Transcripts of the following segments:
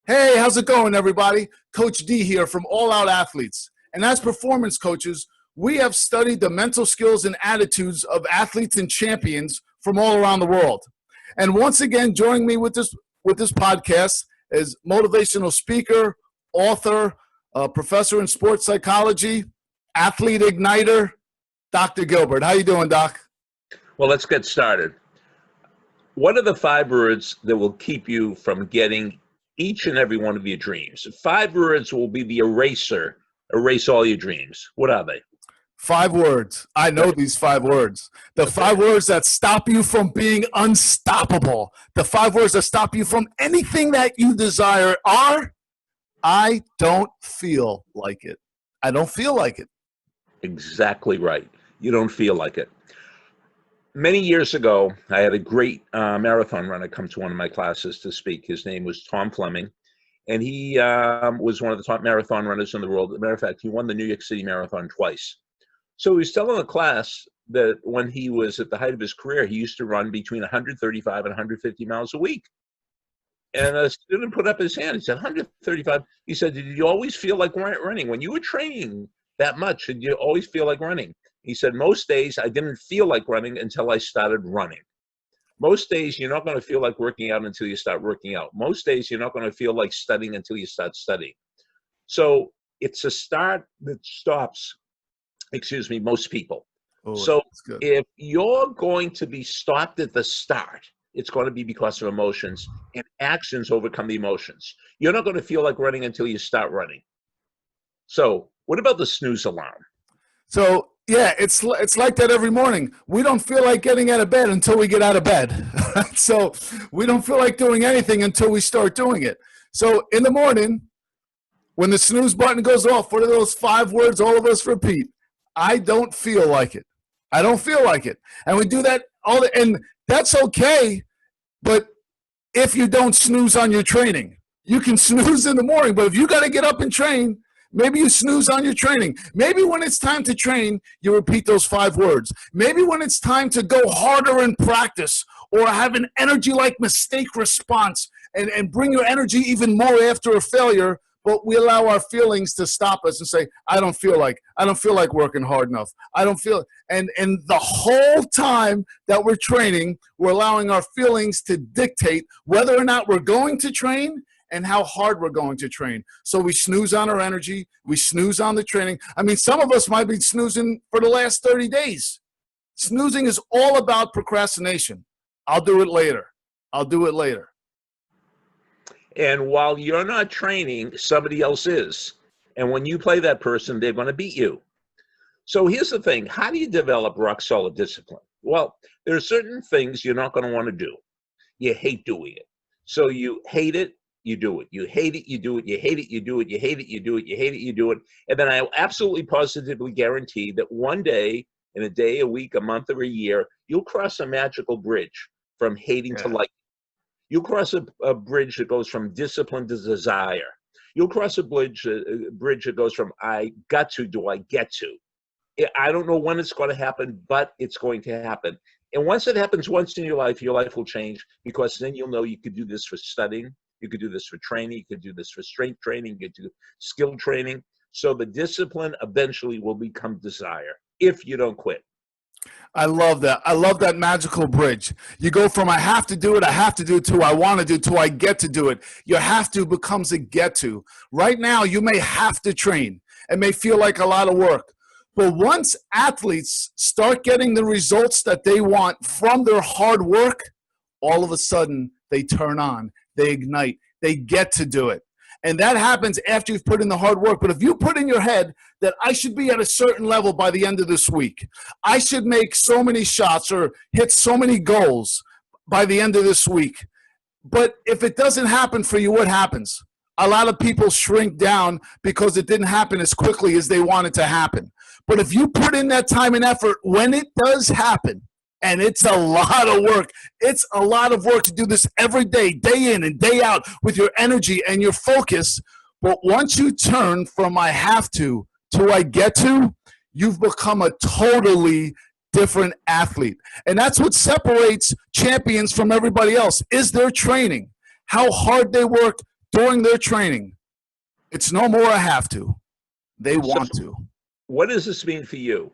Hey, how's it going, everybody? Coach D here from All Out Athletes. And as performance coaches, we have studied the mental skills and attitudes of athletes and champions from all around the world. And once again, joining me with this podcast is motivational speaker, author, professor in sports psychology, athlete igniter, Dr. Gilbert. How you doing, Doc? Well, let's get started. What are the 5 words that will keep you from getting each and every one of your dreams? 5 words will be the eraser, erase all your dreams. What are they? 5 words. I know these 5 words. The 5 words that stop you from being unstoppable. The 5 words that stop you from anything that you desire are, I don't feel like it. I don't feel like it. Exactly right. You don't feel like it. Many years ago, I had a great marathon runner come to one of my classes to speak. His name was Tom Fleming, and he was one of the top marathon runners in the world. As a matter of fact, he won the New York City Marathon twice. So he was telling the class that when he was at the height of his career, he used to run between 135 and 150 miles a week. And a student put up his hand. He said, 135. He said, did you always feel like running? When you were training that much, did you always feel like running? He said, most days I didn't feel like running until I started running. Most days you're not going to feel like working out until you start working out. Most days you're not going to feel like studying until you start studying. So it's a start that stops, most people. Oh, so if you're going to be stopped at the start, it's going to be because of emotions, and actions overcome the emotions. You're not going to feel like running until you start running. So what about the snooze alarm? So yeah, it's like that every morning. We don't feel like getting out of bed until we get out of bed. So we don't feel like doing anything until we start doing it. So in the morning, when the snooze button goes off, what are those 5 words all of us repeat? I don't feel like it. I don't feel like it. And we do that and that's okay. But if you don't snooze on your training, you can snooze in the morning. But if you got to get up and train, maybe you snooze on your training. Maybe when it's time to train, you repeat those 5 words. Maybe when it's time to go harder in practice or have an energy-like mistake response and bring your energy even more after a failure, but we allow our feelings to stop us and say, I don't feel like working hard enough. I don't feel, and the whole time that we're training, we're allowing our feelings to dictate whether or not we're going to train and how hard we're going to train. So we snooze on our energy. We snooze on the training. I mean, some of us might be snoozing for the last 30 days. Snoozing is all about procrastination. I'll do it later. I'll do it later. And while you're not training, somebody else is. And when you play that person, they're going to beat you. So here's the thing. How do you develop rock solid discipline? Well, there are certain things you're not going to want to do. You hate doing it. So you hate it. You do it. You hate it, you do it. You hate it, you do it. You hate it, you do it. You hate it, you do it. And then I absolutely positively guarantee that one day, in a day, a week, a month, or a year, you'll cross a magical bridge from hating to liking. You'll cross a bridge that goes from discipline to desire. You'll cross a bridge that goes from I got to I get to. I don't know when it's going to happen, but it's going to happen. And once it happens once in your life will change, because then you'll know you could do this for studying. You could do this for training. You could do this for strength training. You could do skill training. So the discipline eventually will become desire if you don't quit. I love that. I love that magical bridge. You go from I have to do it, to I want to do it, to I get to do it. Your have to becomes a get to. Right now, you may have to train. It may feel like a lot of work. But once athletes start getting the results that they want from their hard work, all of a sudden they turn on. They ignite. They get to do it. And that happens after you've put in the hard work. But if you put in your head that I should be at a certain level by the end of this week, I should make so many shots or hit so many goals by the end of this week. But if it doesn't happen for you, what happens? A lot of people shrink down because it didn't happen as quickly as they wanted to happen. But if you put in that time and effort, when it does happen, and it's a lot of work. It's a lot of work to do this every day, day in and day out, with your energy and your focus. But once you turn from I have to I get to, you've become a totally different athlete. And that's what separates champions from everybody else, is their training, how hard they work during their training. It's no more a have to. They want to. What does this mean for you?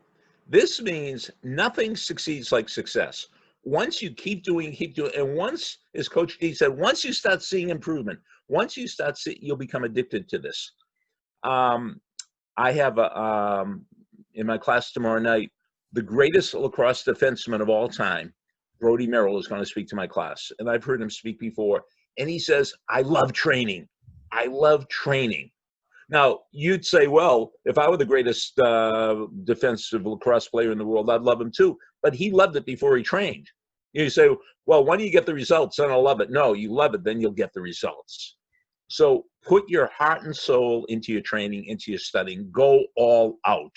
This means nothing succeeds like success. Once you keep doing, and once, as Coach D said, once you start seeing improvement, once you start seeing, you'll become addicted to this. I have in my class tomorrow night, the greatest lacrosse defenseman of all time, Brody Merrill, is going to speak to my class. And I've heard him speak before. And he says, I love training. I love training. Now, you'd say, well, if I were the greatest defensive lacrosse player in the world, I'd love him too. But he loved it before he trained. You say, well, when do you get the results? Then I'll love it. No, you love it, then you'll get the results. So put your heart and soul into your training, into your studying. Go all out,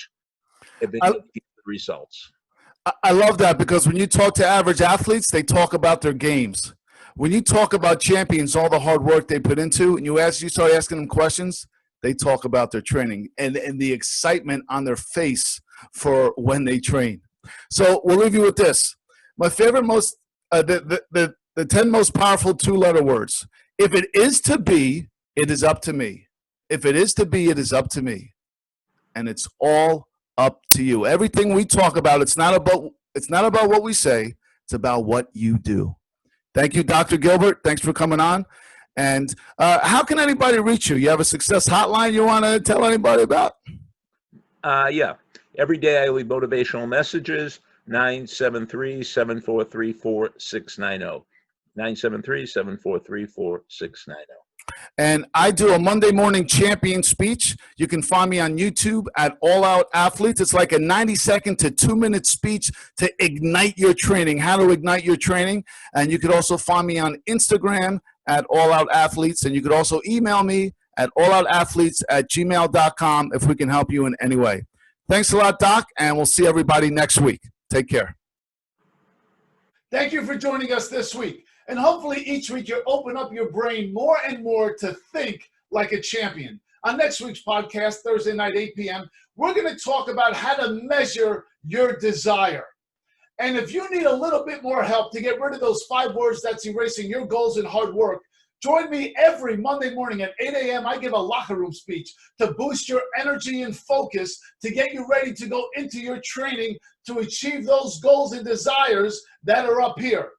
and then you'll get the results. I love that, because when you talk to average athletes, they talk about their games. When you talk about champions, all the hard work they put into, and you start asking them questions, they talk about their training and the excitement on their face for when they train. So we'll leave you with this. My favorite, the 10 most powerful 2-letter words. If it is to be, it is up to me. If it is to be, it is up to me. And it's all up to you. Everything we talk about, it's not about what we say, it's about what you do. Thank you, Dr. Gilbert. Thanks for coming on. And how can anybody reach you? You have a success hotline you want to tell anybody about? Yeah. Every day I leave motivational messages, 973-743-4690. 973-743-4690. And I do a Monday morning champion speech. You can find me on YouTube at All Out Athletes. It's like a 90-second to 2-minute speech to ignite your training, how to ignite your training. And you could also find me on Instagram at All Out Athletes. And you could also email me at alloutathletes@gmail.com if we can help you in any way. Thanks a lot, Doc, and we'll see everybody next week. Take care. Thank you for joining us this week. And hopefully each week you open up your brain more and more to think like a champion. On next week's podcast, Thursday night, 8 p.m., we're going to talk about how to measure your desire. And if you need a little bit more help to get rid of those 5 words that's erasing your goals and hard work, join me every Monday morning at 8 a.m. I give a locker room speech to boost your energy and focus to get you ready to go into your training to achieve those goals and desires that are up here.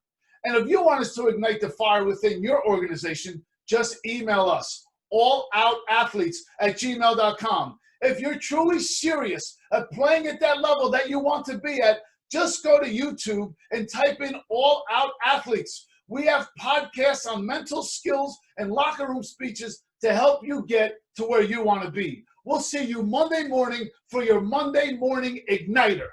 And if you want us to ignite the fire within your organization, just email us, alloutathletes@gmail.com. If you're truly serious at playing at that level that you want to be at, just go to YouTube and type in All Out Athletes. We have podcasts on mental skills and locker room speeches to help you get to where you want to be. We'll see you Monday morning for your Monday Morning Igniter.